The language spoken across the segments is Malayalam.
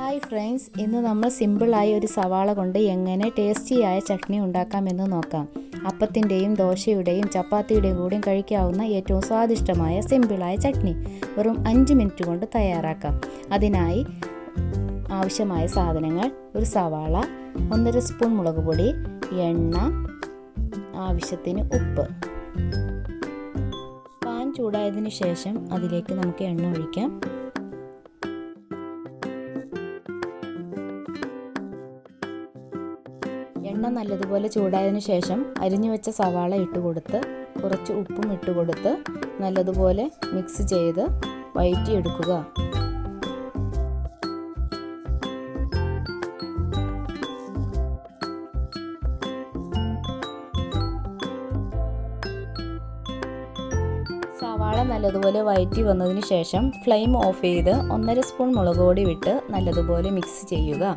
ഹായ് ഫ്രണ്ട്സ്, ഇന്ന് നമ്മൾ സിമ്പിളായി ഒരു സവാള കൊണ്ട് എങ്ങനെ ടേസ്റ്റിയായ ചട്നി ഉണ്ടാക്കാമെന്ന് നോക്കാം. അപ്പത്തിൻ്റെയും ദോശയുടെയും ചപ്പാത്തിയുടെയും കൂടെയും കഴിക്കാവുന്ന ഏറ്റവും സ്വാദിഷ്ടമായ സിമ്പിളായ ചട്നി വെറും 5 മിനിറ്റ് കൊണ്ട് തയ്യാറാക്കാം. അതിനായി ആവശ്യമായ സാധനങ്ങൾ: ഒരു സവാള, 1.5 സ്പൂൺ മുളക് പൊടി, എണ്ണ, ആവശ്യത്തിന് ഉപ്പ്. പാൻ ചൂടായതിനു ശേഷം അതിലേക്ക് നമുക്ക് എണ്ണ ഒഴിക്കാം. എണ്ണ നല്ലതുപോലെ ചൂടായതിനു ശേഷം അരിഞ്ഞു വെച്ച സവാള ഇട്ടുകൊടുത്ത് കുറച്ച് ഉപ്പും ഇട്ടുകൊടുത്ത് നല്ലതുപോലെ മിക്സ് ചെയ്ത് വഴറ്റിയെടുക്കുക. സവാള നല്ലതുപോലെ വഴറ്റി വന്നതിന് ശേഷം ഫ്ലെയിം ഓഫ് ചെയ്ത് 1.5 സ്പൂൺ മുളക് പൊടി വിട്ട് നല്ലതുപോലെ മിക്സ് ചെയ്യുക.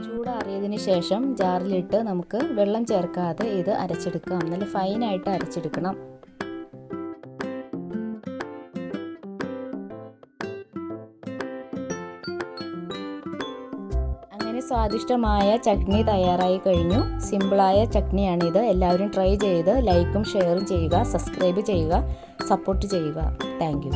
ചൂടാറിയതിന് ശേഷം ജാറിലിട്ട് നമുക്ക് വെള്ളം ചേർക്കാതെ ഇത് അരച്ചെടുക്കാം. നല്ല ഫൈനായിട്ട് അരച്ചെടുക്കണം. അങ്ങനെ സ്വാദിഷ്ടമായ ചട്നി തയ്യാറായി കഴിഞ്ഞു. സിമ്പിളായ ചട്നിയാണിത്. എല്ലാവരും ട്രൈ ചെയ്ത് ലൈക്കും ഷെയറും ചെയ്യുക, സബ്സ്ക്രൈബ് ചെയ്യുക, സപ്പോർട്ട് ചെയ്യുക. Thank you.